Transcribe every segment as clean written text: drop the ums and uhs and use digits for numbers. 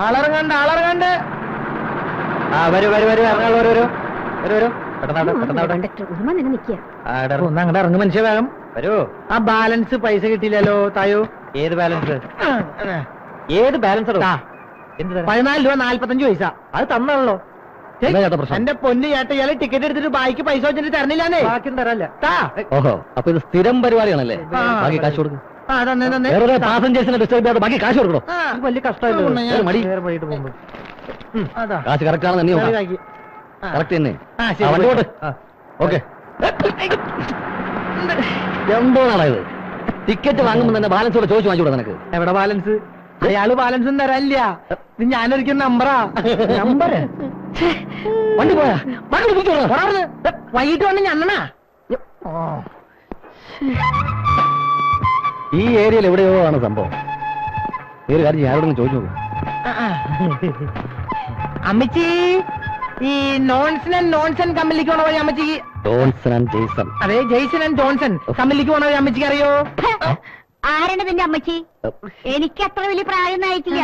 ആളിറങ്ങണ്ട് ആളിറങ്ങണ്ട്. ആ വരൂ വരൂ വരൂ ഇറങ്ങാൾ വരൂ വരൂ വരൂ വരൂ. അങ്ങോട്ട് ഇറങ്ങും മനുഷ്യ വേഗം വരൂ. ആ ബാലൻസ് പൈസ കിട്ടിയില്ലല്ലോ തായോ. ഏത് ബാലൻസ്? ഏത് ബാലൻസ്? 14 രൂപ 45 പൈസ. അത് തന്നാണല്ലോ. എന്റെ പൊന്നു ചേട്ട ഇയാള് ടിക്കറ്റ് എടുത്തിട്ട് ബാക്കി പൈസ വെച്ചിട്ട് തരണില്ലാന്നേ. ബാക്കി തരല്ല. ഓഹോ, അപ്പൊ ഇത് സ്ഥിരം പരിപാടിയാണല്ലേ? ബാക്കി കാശ് കൊടുക്കും. പാസഞ്ചേഴ്സിനെ ഡിസ്റ്റർബ് ചെയ്യാതെ ബാക്കി കാശ് കൊടുക്കണോ? വലിയ കഷ്ടമല്ലോ. കാശ് കറക്റ്റ് ആണെന്ന് നീ കറക്റ്റ് തന്നെ. വണ്ടിയോട്ട്. ഓക്കെ. എന്തോന്നാണ് ഇത്? ടിക്കറ്റ് വാങ്ങുമ്പോ തന്നെ ബാലൻസോടെ ചോദിച്ചു വാങ്ങിച്ചൂടെ നിനക്ക്? എവിടെ ബാലൻസ്? അയാള് ബാലൻസ് ഒന്നും തരാനില്ല. ഇത് ഞാനൊരിക്കൽ നമ്പറാ. നമ്പർ വണ്ടി പോയാ വൈകിട്ട് വന്ന് ഞണ്ണാ. ഈ ഏരിയയിൽ എവിടെയോ ആണ് സംഭവം. ഈ ഒരു കാര്യം ആരോടൊന്നും ചോദിച്ചു നോക്കും. അമ്മച്ചി ഈ നോൺസൺ ആൻഡ് നോൺസൺ കമ്പനിക്ക് പോണ വഴി അമ്മച്ചിക്ക്. Johnson and Jason. അതെ, ജെയ്സൺ ആൻഡ് ജോൺസൺ കമ്പനിക്ക് പോണ വഴി അമ്മച്ചിക്ക് അറിയോ? ആരാണ് നിന്റെ അമ്മച്ചി? എനിക്ക് അത്ര വലിയ പ്രായം ആയിട്ടില്ല.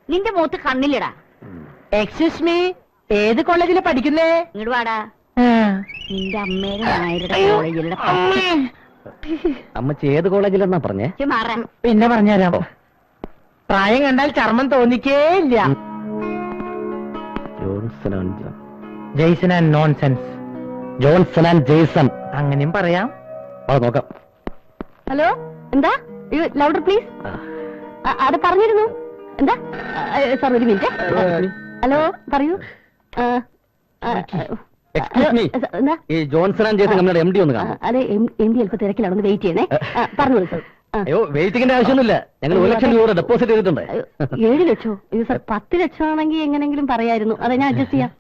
നിന്റെ മുഖത്ത് കണ്ണില്ലടാ. എക്സ്ക്യൂസ് മീ, ഏത് കോളേജിലാ പഠിക്കുന്നേ? ഇങ്ങോട്ട് വാടാ. നിന്റെ അമ്മയുടെ നായരുടെ കോളേജിലുള്ള അമ്മച്ചി ഏത് കോളേജിലെന്നാ പറഞ്ഞേ? പിന്നെ പറഞ്ഞുതരാം. പ്രായം കണ്ടാൽ ചർമ്മം തോന്നിക്കേ ഇല്ല. Jason and nonsense. Johnson and Jason അങ്ങനെയും പറയാം. അത് നോക്കാം. ഹലോ, എന്താ? Louder please. അത് പറഞ്ഞിരുന്നു. എന്താ സാർ, ഒരു മിനിറ്റ്. ഹലോ, പറയൂ. ഈ ജോൺസൺ ആൻഡ് ജെയ്സൺ കമ്പനിയുടെ എം ഡി ഒന്ന് കാണാം. അതെ, എം ഡി അല്പം തിരക്കിലാണ്, വെയിറ്റ് ചെയ്യണേ. പറഞ്ഞോളൂ സാർ. അയ്യോ, വെയിറ്റിംഗിന്റെ ആവശ്യമൊന്നുമില്ല. ഞങ്ങൾ 1 ലക്ഷം രൂപ ഡെപ്പോസിറ്റ് ചെയ്തിട്ടുണ്ട്. 7 ലക്ഷോ? അയ്യോ സാർ, 10 ലക്ഷം ആണെങ്കിൽ എങ്ങനെങ്കിലും പറയായിരുന്നു. അതെ, ഞാൻ അഡ്ജസ്റ്റ് ചെയ്യാം.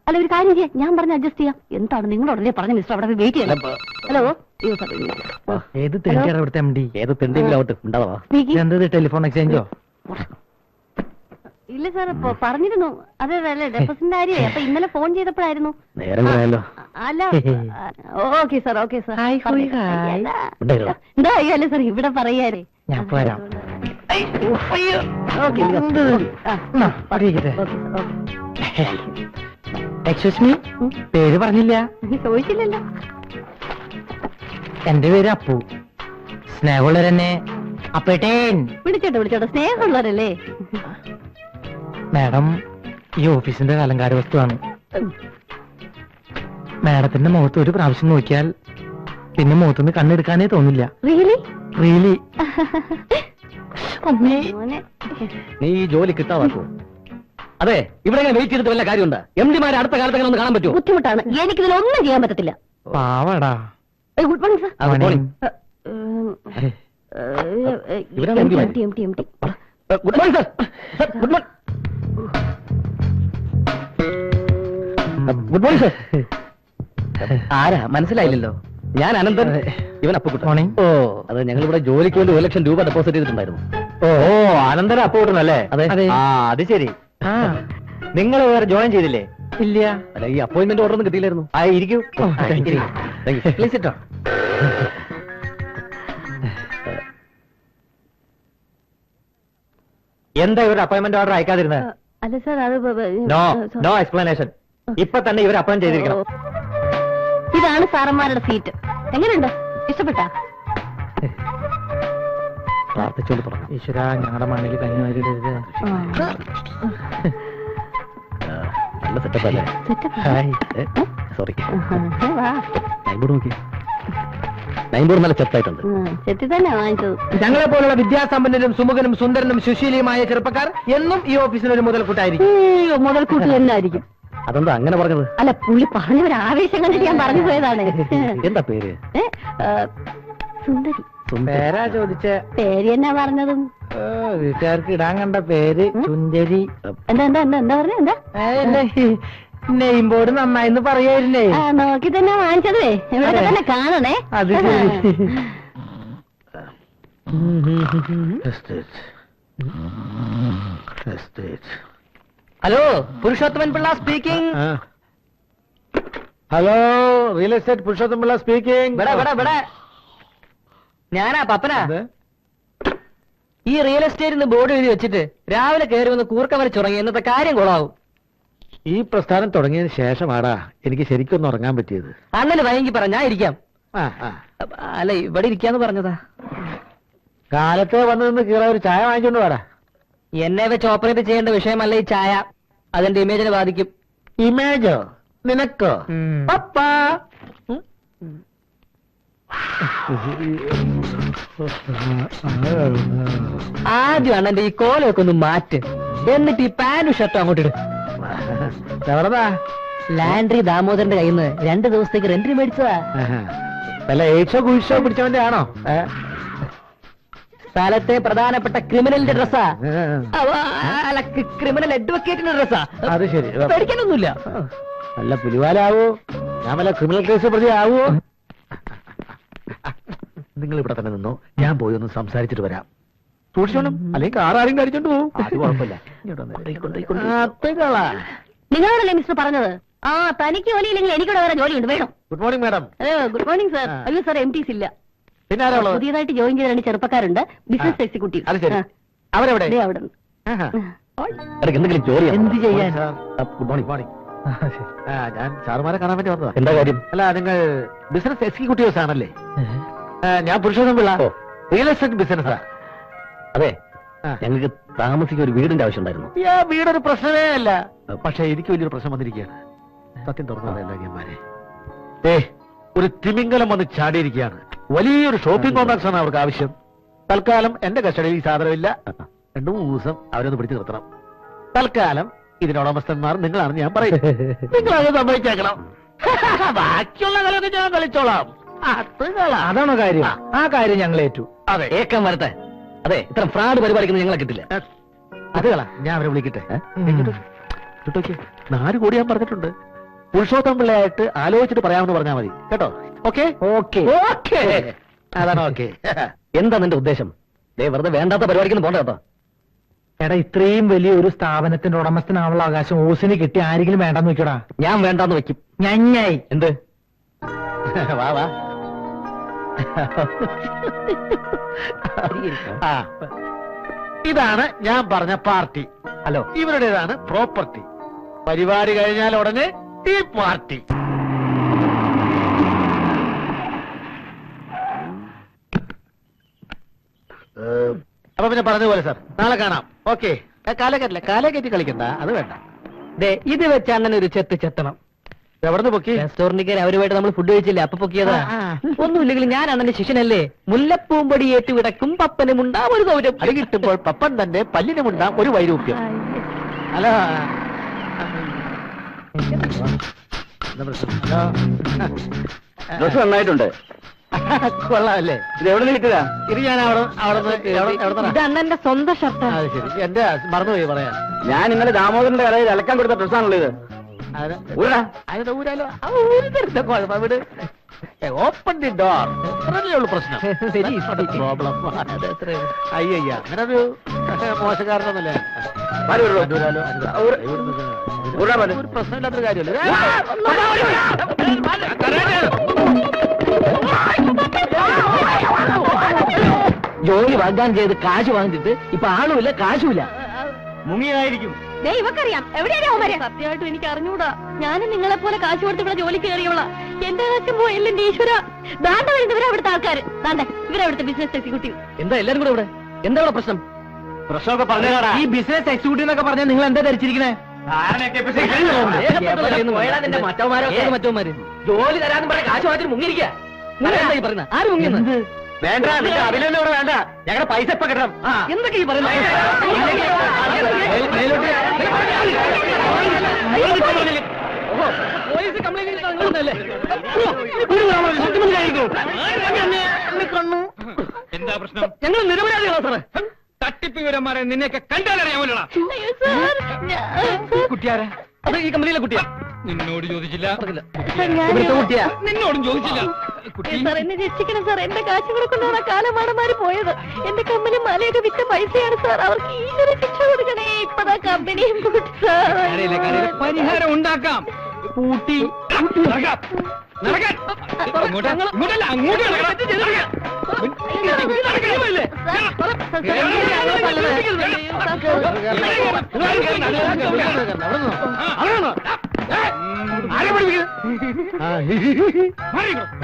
അല്ല, ഒരു കാര്യം ചെയ്യാം, ഞാൻ പറഞ്ഞ് അഡ്ജസ്റ്റ് ചെയ്യാം. എന്താണ് നിങ്ങളോടല്ലേ പറഞ്ഞ മിസ്റ്റർ, അവിടെ വെയിറ്റ് ചെയ്യണം. ഹലോ. ഏത് തെണ്ടിയാണ് ഇവിടുത്തെ എം ഡി? ഏത് തെണ്ടിയെങ്കിലും ആവട്ടെ, ഉണ്ടാവാ. എന്തത് ടെലിഫോൺ എക്സ്ചേഞ്ചോ? ഇല്ല സാർ, പറഞ്ഞിരുന്നു. അതെ അല്ലേ, ഡെപ്പോസിറ്റിന്റെ കാര്യമേ. അപ്പൊ ഇന്നലെ ഫോൺ ചെയ്തപ്പോഴായിരുന്നു. നേരം കളയല്ലോ. അല്ല, ഓക്കെ സാർ, ഓക്കെ സാർ. എന്താ അല്ലേ സാർ, ഇവിടെ പറയാരേ. ഞാൻ പോരാം. എക്സ്ക്യൂസ് മീ, പേര് പറഞ്ഞില്ല. ചോദിച്ചില്ലല്ലോ. എന്റെ പേര് അപ്പു. സ്നേഹമുള്ളവരെന്നെ അപ്പേട്ടേൻ വിളിച്ചോട്ടെ. സ്നേഹമുള്ളവരല്ലേ? മാഡം, ഈ ഓഫീസിന്റെ അലങ്കാര വസ്തുവാണ്. മാഡത്തിന്റെ മുഖത്ത് ഒരു പ്രാവശ്യം നോക്കിയാൽ പിന്നെ മുഖത്തുനിന്ന് കണ്ണെടുക്കാനേ തോന്നില്ല. റിയലി. നീ ഈ ജോലി കിട്ടാതാക്കോ? അതെ, ഇവിടെ വെയിറ്റ് ചെയ്തിട്ട് വല്ല കാര്യമുണ്ട്? എം ഡിമാരെ അടുത്ത കാലത്ത് ഒന്ന് കാണാൻ പറ്റുമോ? ബുദ്ധിമുട്ടാണ്, എനിക്കിതിലൊന്നും ചെയ്യാൻ പറ്റത്തില്ല. പാവടാ. Good morning sir. Good morning sir. Good morning. Good morning sir. ആരാ മനസ്സിലായില്ലല്ലോ? ഞാൻ അനന്തൻ, ഇവൻ അപ്പുക്കുട്ടൻ. ഓ, അത് ഞങ്ങൾ ഇവിടെ ജോലിക്ക് വേണ്ടി 1 ലക്ഷം രൂപ ഡെപ്പോസിറ്റ് ചെയ്തിട്ടുണ്ടായിരുന്നു. ഓ, അനന്തൻ അപ്പുക്കുട്ടനല്ലേ? അതെ. ആ, അത് ശരി. നിങ്ങൾ വേറെ ജോയിൻ ചെയ്തില്ലേ? ഇല്ല. അല്ല, ഈ അപ്പോയിന്റ്മെന്റ് ഓർഡർ ഒന്നും കിട്ടിയില്ലായിരുന്നു. ഇരിക്കൂ. പ്ലീസ് ഇട്ടോ. എന്താ ഇവരുടെ അപ്പോയിന്റ്മെന്റ് ഓർഡർ അയക്കാതിരുന്നത്? അല്ല സാർ, അത് നോ എക്സ്പ്ലനേഷൻ. ഇപ്പൊ തന്നെ ഇവർ അപ്പോയിന്റ് ചെയ്തിരിക്കണം. ഇതാണ് സാറന്മാരുടെ സീറ്റ്. എങ്ങനെയുണ്ട്? ഇഷ്ടപ്പെട്ടാ? പ്രാർത്ഥിച്ചോണ്ട് തുടങ്ങാം. ഈശ്വര, ഞങ്ങളുടെ മണ്ണിൽ കഞ്ഞിമാരിടരുത്. നല്ല സെറ്റപ്പ് അല്ലേ? സോറി, നൈബോർഡ് നോക്കി. നൈബോർഡ് നല്ല ചെത്തായിട്ടുണ്ട്. ചെത്തി തന്നെ വാങ്ങിച്ചത്. ഞങ്ങളെ പോലുള്ള വിദ്യാസമ്പന്നരും സുമുഖനും സുന്ദരനും സുശീലിയുമായ ചെറുപ്പക്കാർ എന്നും ഈ ഓഫീസിന് ഒരു മുതൽക്കൂട്ടായിരിക്കും. മുതൽക്കൂട്ട് തന്നെ ആയിരിക്കും. അതെന്താ അങ്ങനെ പറഞ്ഞത്? അല്ല, പുള്ളി പറഞ്ഞ ഒരു ആവേശം കണ്ടിട്ട് ഞാൻ പറഞ്ഞു പോയതാണ്. എന്താ പേര്? സുന്ദരി. പേരാ ചോദിച്ച? പേര് എന്നാ പറഞ്ഞതും വീട്ടുകാർക്ക് ഇടാൻ കണ്ട പേര് സുന്ദരി. എന്താ പറഞ്ഞ? എന്താ നെയിം ബോർഡ് നന്നായിന്ന് പറയായിരുന്നേ. നോക്കി തന്നെ വാങ്ങിച്ചതേ. ഇവിടെ തന്നെ കാണണേ. അത് hello, Purushothaman Pillai speaking. Hello, real estate Purushothaman Pillai speaking. ഞാനാ പപ്പനാ. ഈ റിയൽ എസ്റ്റേറ്റിന് ബോർഡ് എഴുതി വെച്ചിട്ട് രാവിലെ കയറി വന്ന് കൂർക്ക വരച്ചുറങ്ങി എന്നത്തെ കാര്യം കൊള്ളാവും. ഈ പ്രസ്ഥാനം തുടങ്ങിയതിന് ശേഷമാടാ എനിക്ക് ശരിക്കൊന്നും ഉറങ്ങാൻ പറ്റിയത്. അണ്ണന് വൈകി പറ, ഞാൻ ഇരിക്കാം. ആ, ആ. അല്ല, ഇവിടെ ഇരിക്കാന്ന് പറഞ്ഞതാ. കാലത്തെ വന്നു നിന്ന് കീറ ഒരു ചായ വാങ്ങിച്ചോണ്ട് വാടാ. എന്നെ വെച്ച് ഓപ്പറേറ്റ് ചെയ്യേണ്ട വിഷയമല്ല ഈ ചായ. അതെന്റെ ഇമേജിനെ ബാധിക്കും. ഇമേജോ? നിനക്കോ? പപ്പാ. ആദ്യം അണ്ണന്റെ ഈ കോലൊക്കെ ഒന്ന് മാറ്റ്, എന്നിട്ട് ഈ പാന്റും ഷർട്ടും അങ്ങോട്ട് ഇടും. എവിടെതാ? ലാൻഡ്രി ദാമോദരന്റെ കയ്യിൽ നിന്ന് 2 ദിവസത്തേക്ക് റെന്റിന് മേടിച്ചതാ. വല്ല എയ്ഡ്സോ കുഴിച്ചോ പിടിച്ചവന്റെ ആണോ? സ്ഥലത്തെ പ്രധാനപ്പെട്ട ക്രിമിനലിന്റെ ഡ്രസ്സാ. അല്ല, ക്രിമിനൽ അഡ്വക്കേറ്റിന്റെ ഡ്രസ്സാ. അത് ശരി. പേടിക്കാനൊന്നുമില്ല. നല്ല പുലിവാലാവോ? ഞാൻ വല്ല ക്രിമിനൽ കേസ് പ്രതി ആവോ? നിങ്ങൾ ഇവിടെ തന്നെ നിന്നോ, ഞാൻ പോയി ഒന്ന് സംസാരിച്ചിട്ട് വരാം. സൂക്ഷിച്ചോണം, അല്ലെങ്കിൽ കാർ ആരും കഴിച്ചോണ്ട് പോകും. അത് കുഴപ്പമില്ല. നിങ്ങളോടല്ലേ മിസ്റ്റർ പറഞ്ഞത്? ആ, തനിക്ക് ജോലിയില്ലെങ്കിൽ എനിക്കിവിടെ വേറെ ജോലിയുണ്ട്, വേണം. Good morning madam. Good morning sir. അയ്യോ സാർ, MTs ഇല്ല. പിന്നെ ആരാ ഉള്ളത്? പുതിയതായിട്ട് ജോയിൻ ചെയ്ത 2 ചെറുപ്പക്കാരുണ്ട്, ബിസിനസ് എക്സിക്യൂട്ടീവ്. അത് ശരി. അവരെവിടെ? അവിടെ ഉണ്ട്. എന്തെങ്കിലും ജോലി എന്ത് ചെയ്യാൻ? Good morning. മോർണിംഗ്. ഞാൻ സാറുമാരെ കാണാൻ വേണ്ടി വന്നതാ. എന്താ കാര്യം? അല്ല, നിങ്ങൾ ബിസിനസ് എക്സിക്യൂട്ടീവ്സ് ആണല്ലേ? ഞാൻ പുരുഷോത്തം പിള്ള, റിയൽ എസ്റ്റേറ്റ് ബിസിനസ്സാ. അതെ, ഞങ്ങൾക്ക് താമസിക്കാൻ ഒരു വീടിന്റെ ആവശ്യമുണ്ടായിരുന്നു. വീടൊരു പ്രശ്നമേ അല്ല. പക്ഷെ എനിക്ക് വലിയൊരു പ്രശ്നം വന്നിരിക്കുകയാണ്. സത്യം തുറന്നതല്ലേ, ഒരു തിമിംഗലം വന്ന് ചാടിയിരിക്കുകയാണ്. വലിയൊരു ഷോപ്പിംഗ് കോംപ്ലക്സ് ആണ് അവർക്ക് ആവശ്യം. തൽക്കാലം എന്റെ കസ്റ്റഡിയിൽ ഈ സാധനമില്ല. 2-3 ദിവസം അവരൊന്ന് പിടിച്ചു നിർത്തണം. തൽക്കാലം ഇതിനുടമസ്ഥന്മാർ നിങ്ങളാണെന്ന് ഞാൻ പറയും. നിങ്ങളത് സമ്മതിച്ചേക്കണം. ബാക്കിയുള്ള കളിയൊക്കെ ഞാൻ കളിച്ചോളാം. അതാണോ കാര്യം? ആ കാര്യം ഞങ്ങൾ ഏറ്റു. അതെ, ഏക്കം വരട്ടെ. അതെ, ഇത്ര ഫ്രാഡ് പരിപാടിക്കുന്ന ഞങ്ങളെ കിട്ടില്ല. അത് കള, ഞാൻ അവരെ വിളിക്കട്ടെ. 4 കോടി ഞാൻ പറഞ്ഞിട്ടുണ്ട്. പുരുഷോത്തം പിള്ളയായിട്ട് ആലോചിച്ചിട്ട് പറയാമെന്ന് പറഞ്ഞാൽ മതി കേട്ടോ. ഓക്കെ ഓക്കെ ഓക്കെ, അതാണ് ഓക്കെ. എന്താ നിന്റെ ഉദ്ദേശം? വെറുതെ വേണ്ടാത്ത പരിപാടിക്കൊന്നും പോണ്ട കേട്ടോ. എടാ, ഇത്രയും വലിയ ഒരു സ്ഥാപനത്തിന്റെ ഉടമസ്ഥനാവുള്ള അവകാശം ഓസിന് കിട്ടി ആരെങ്കിലും വേണ്ടെന്ന് വെക്കടാ. ഞാൻ വേണ്ടാന്ന് വെക്കും. ഞഞ്ഞായി. എന്ത്? വാ വാ. ഇതാണ് ഞാൻ പറഞ്ഞ പാർട്ടി. Hello, ഇവരുടേതാണ് property. പരിപാടി കഴിഞ്ഞാൽ ഉടനെ ഈ പാർട്ടി. അപ്പൊ പിന്നെ പറഞ്ഞതുപോലെ സാർ, നാളെ കാണാം. ഓക്കെ. കാലേ കയറ്റി കളിക്കണ്ട, അത് വേണ്ട. ഇത് വെച്ച് അണ്ണൻ ഒരു ചെത്ത് ചെത്തണം. എവിടുന്ന് പൊക്കി? റെസ്റ്റോറന്റിൽ അവരുമായിട്ട് നമ്മൾ ഫുഡ് കഴിച്ചില്ലേ, അപ്പൊ പൊക്കിയതാ. ഒന്നുമില്ലെങ്കിലും ഞാൻ അണ്ണന്റെ ശിഷ്യനല്ലേ. മുല്ലപ്പൂമ്പടി ഏറ്റു വിടക്കും പപ്പനും ഉണ്ടാവും ഒരു സൗരം. അടി കിട്ടുമ്പോൾ പപ്പൻ തന്നെ പല്ലിനുമുണ്ടാം ഒരു വൈരൂപ്യം. അല്ല, ഡ്രസ് നന്നായിട്ടുണ്ട്. കൊള്ളാമല്ലേ? ഇത് എവിടെ നിന്ന് കിട്ടിയതാ? ഇത് ഞാൻ ഇത് അണ്ണന്റെ സ്വന്തം ഷർട്ടാ. അത് ശരി, എന്റെ മറന്നുപോയി പറയാൻ. ഞാൻ ഇന്നലെ ദാമോദരന്റെ കടയിൽ അലക്കാൻ കൊടുത്ത ഡ്രസ്സാണല്ലോ ഇത്. അതിന് ഊരാലോ? കുഴപ്പം വിട്. Open the door. ഉള്ളു പ്രശ്നം. പ്രോബ്ലം. അയ്യ, അങ്ങനെ ഒരു മോശക്കാരനൊന്നുമല്ലേ. ഒരു പ്രശ്നമില്ലാത്തൊരു കാര്യമല്ലേ. ജോലി വാഗ്ദാനം ചെയ്ത് കാശ് വാങ്ങിച്ചിട്ട് ഇപ്പൊ ആളുമില്ല, കാശുമില്ല. മുങ്ങിയായിരിക്കും. ഇവക്കറിയാം എവിടെയാ. സത്യമായിട്ടും എനിക്ക് അറിഞ്ഞൂടാ. ഞാനും നിങ്ങളെ പോലെ കാശ് കൊടുത്ത് ഇവിടെ ജോലി കയറിയോളാ. എന്റെ കാശും പോയല്ലേ എന്റെ ഈശ്വര. ദാണ്ട വരുന്നവരാ ഇവിടുത്തെ ആൾക്കാർ. ദാണ്ട ഇവരവിടുത്തെ ബിസിനസ് എക്സിക്യൂട്ടീവ്. എന്താ എല്ലാരും കൂടെ ഇവിടെ? എന്താ ഇവിടെ പ്രശ്നം? പ്രശ്നമൊക്കെ പറഞ്ഞാടാ. ഈ ബിസിനസ് എക്സിക്യൂട്ടീവ് എന്നൊക്കെ പറഞ്ഞാൽ നിങ്ങൾ എന്താ ധരിച്ചിരിക്കണേ? മറ്റവന്മാര് ജോലി തരാന്ന് പറഞ്ഞ കാശ് വാങ്ങിട്ട് മുങ്ങിയിരിക്കുക. ആര് മുങ്ങിയെന്ന്? വേണ്ട, നിന്റെ അഭിനന്ദനം ഇവിടെ വേണ്ട. ഞങ്ങളുടെ പൈസ ഇപ്പൊ കിട്ടണം. എന്തൊക്കെ ഈ പറയുന്നത്? പോലീസ് കംപ്ലൈന്റ് എന്താ പ്രശ്നം? ഞങ്ങൾ നിരപരാധികളാ സാറേ. തട്ടിപ്പ് വിവരന്മാരെ നിന്നെയൊക്കെ കണ്ടാലറിയാമല്ലോ. കുട്ടിയാരാ? അത് ഈ കമ്പനിയിലെ കുട്ടിയാ. നിന്നോട് ചോദിച്ചില്ല. ഇവിടുത്തെ കുട്ടിയാ. നിന്നോടും ചോദിച്ചില്ല. കുട്ടി സാർ എന്നെ രക്ഷിക്കണം സാർ. എന്റെ കാശ് കൊടുക്കൊണ്ടാണ് കാലമാടന്മാര് പോയത്. എന്റെ കമ്പനി മലയൊക്കെ വിറ്റ പൈസയാണ് സാർ. അവർക്ക് ഈശ്വര ശിക്ഷ കൊടുക്കണേ. ഇപ്പതാ കമ്പനിയും കരയിലെ പരിഹാരം ഉണ്ടാക്കാം. കൂട്ടി നടക്കാം. ഇങ്ങോട്ടല്ല, അങ്ങോട്ട്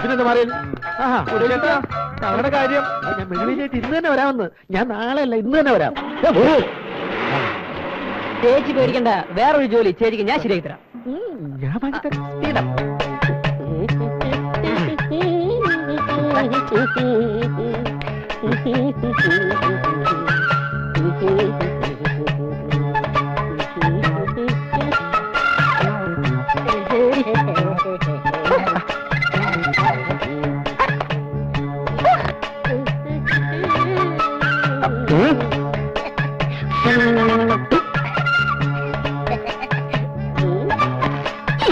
പിന്നെന്താ പറയുന്നത്? ഞങ്ങളുടെ കാര്യം ഞാൻ വെളിയിലേക്ക് ഇന്ന് തന്നെ വരാമെന്ന്. ഞാൻ നാളെ അല്ല ഇന്ന് തന്നെ വരാം. ചേച്ചി പേടിക്കണ്ട, വേറൊരു ജോലി ചേച്ചിക്ക് ഞാൻ ശരിയാക്കി തരാം. ഞാൻ വാങ്ങിത്തരാം.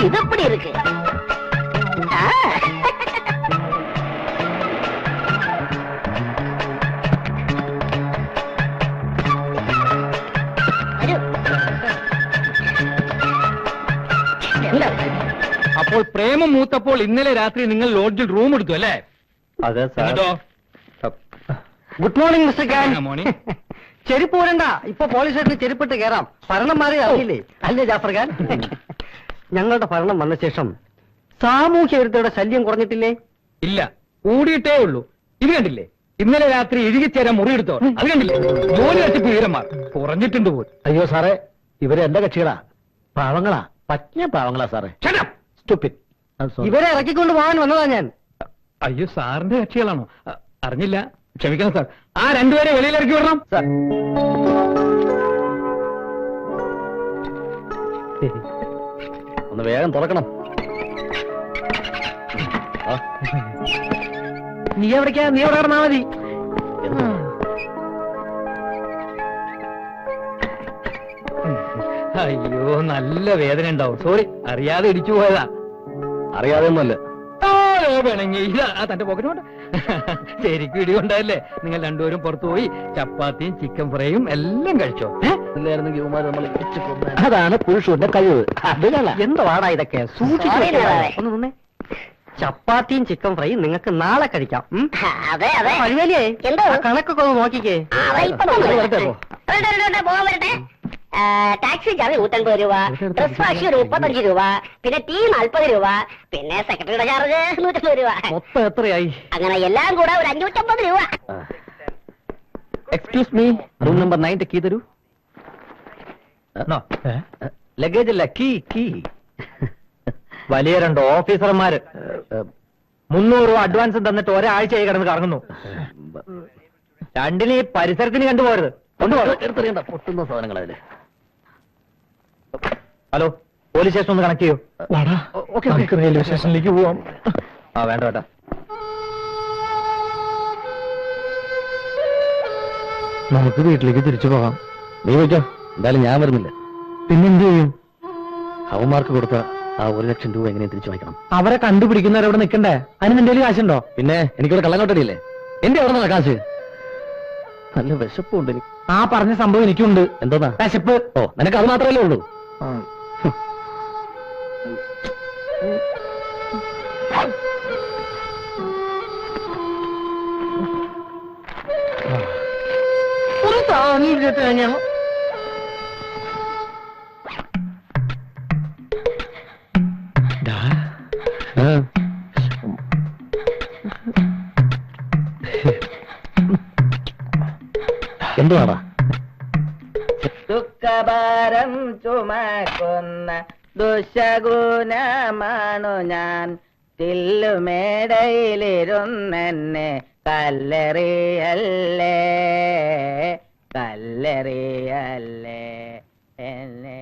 ഇതെപ്പടി இருக்கு? അപ്പോൾ പ്രേമം മൂത്തപ്പോൾ ഇന്നലെ രാത്രി നിങ്ങൾ ലോഡ്ജിൽ റൂം എടുത്തു അല്ലേ? അതെ എന്നിട്ടോ? Good morning mister Khan. Morning. ചെരുപ്പ് പോരണ്ട, ഇപ്പൊ പോലീസ് സ്റ്റേഷനിൽ ചെരുപ്പിട്ട് കയറാം. ഭരണം മാറി അറിയില്ലേ? അല്ലേ ജാഫർ ഖാൻ? ഞങ്ങളുടെ ഭരണം വന്ന ശേഷം സാമൂഹ്യ വിരുദ്ധയുടെ ശല്യം കുറഞ്ഞിട്ടില്ലേ? ഇല്ല, കൂടിയിട്ടേ ഉള്ളൂ. ഇത് കണ്ടില്ലേ, ഇന്നലെ രാത്രി ഇഴുകിച്ചേരാൻ മുറിയെടുത്തോ? അത് കണ്ടില്ലേ, ജോലി തട്ടിപ്പ് വീരന്മാർ കുറഞ്ഞിട്ടുണ്ട് പോലും. അയ്യോ സാറേ, ഇവരെ എന്റെ കക്ഷികളാ. പാവങ്ങളാ, പറ്റിയ പാവങ്ങളാ സാറേ. Stupid. ഇവരെ ഇറക്കിക്കൊണ്ട് പോകാൻ വന്നതാ ഞാൻ. അയ്യോ, സാറിന്റെ കക്ഷികളാണോ? അറിഞ്ഞില്ല, ക്ഷമിക്കണം സാർ. ആ രണ്ടുപേരെ വെളിയിലിറക്കി വിടണം സാർ. ഒന്ന് വേഗം തുറക്കണം. നീ എവിടേക്കാ? നീ എവിടെ കിടന്നാ മതി. അയ്യോ, നല്ല വേദന ഉണ്ടാവും. സോറി, അറിയാതെ ഇടിച്ചു പോയതാ. അറിയാതെ ഒന്നുമല്ല. വേണമെങ്കിൽ ഇതാ തന്റെ പോക്കറ്റുണ്ട്. ശരിക്കും ഇടികൊണ്ടല്ലേ? നിങ്ങൾ രണ്ടുപേരും പുറത്തു പോയി ചപ്പാത്തിയും ചിക്കൻ ഫ്രൈയും എല്ലാം കഴിച്ചോ? അതാണ് പുരുഷന്റെ കഴിവ്. എന്ത് വാടാ ഇതൊക്കെ? ഒന്ന് നിന്നേ. ചപ്പാത്തിയും ചിക്കൻ ഫ്രൈ നിങ്ങൾക്ക് നാളെ കഴിക്കാം. അതെ അതെ. കഴിവല്ലേ? എന്തോ? ആ കണക്കൊക്കെ ഒന്ന് നോക്കിക്കേ. പോകാൻ വരട്ടെ. ടാക്സി ചാർജ് 150 രൂപ, ഡ്രസ് വാഷ് ഒരു 35 രൂപ, പിന്നെ ടീ 40 രൂപ, പിന്നെ സെക്രട്ടറിയുടെ ചാർജ് 150 രൂപ. മൊത്തം എത്രയായി? അങ്ങനെ എല്ലാം കൂടെ ഒരു 550 രൂപ. Excuse me, room number 9 key തരൂ. ലഗേജ് അല്ല, കീ. വലിയ രണ്ട് ഓഫീസർമാര് 300 രൂപ അഡ്വാൻസ് തന്നിട്ട് ഒരാഴ്ചയായി കിടന്ന് കറങ്ങുന്നു. രണ്ടിന് ഈ പരിസരത്തിന് കണ്ടുപോകരുത്. കൊണ്ടുപോകണ്ട, പൊട്ടുന്ന സാധനങ്ങൾ അതില്. ഹലോ, പോലീസ് സ്റ്റേഷൻ ഒന്ന് കണക്ട് ചെയ്യൂ. നമുക്ക് റെയിൽവേ സ്റ്റേഷനിലേക്ക് പോവാം. വേണ്ട വേണ്ട. നമുക്ക് വീട്ടിലേക്ക് തിരിച്ചു പോകാം. നീ വെച്ചോ, എന്തായാലും ഞാൻ വരുന്നില്ല. പിന്നെന്ത് ചെയ്യും? അവന്മാർക്ക് കൊടുത്ത ആ 1 ലക്ഷം രൂപ എങ്ങനെ തിരിച്ചു വാങ്ങിക്കണം? അവരെ കണ്ടുപിടിക്കുന്നവരവിടെ നിൽക്കണ്ടേ? അതിന് നിന്റെ കയ്യിൽ കാശുണ്ടോ? പിന്നെ എനിക്കിവിടെ കള്ളങ്ങോട്ടടിയില്ലേ? എന്റെ അവിടെ നിന്ന് കാശ്. നല്ല വിശപ്പുണ്ട് എനിക്ക്. ആ പറഞ്ഞ സംഭവം എനിക്കുണ്ട്. എന്തോന്നാ വിശപ്പ്? ഓ, നിനക്ക് അത് മാത്രമല്ലേ ഉള്ളൂ. എന്തുവാടാ? ദുഃഖഭാരം ചുമക്കുന്ന ദുശഗുണമാണു ഞാൻ. തില്ലുമേടയിലിരുന്നെന്നെ കല്ലെറിയല്ലേ എന്നെ.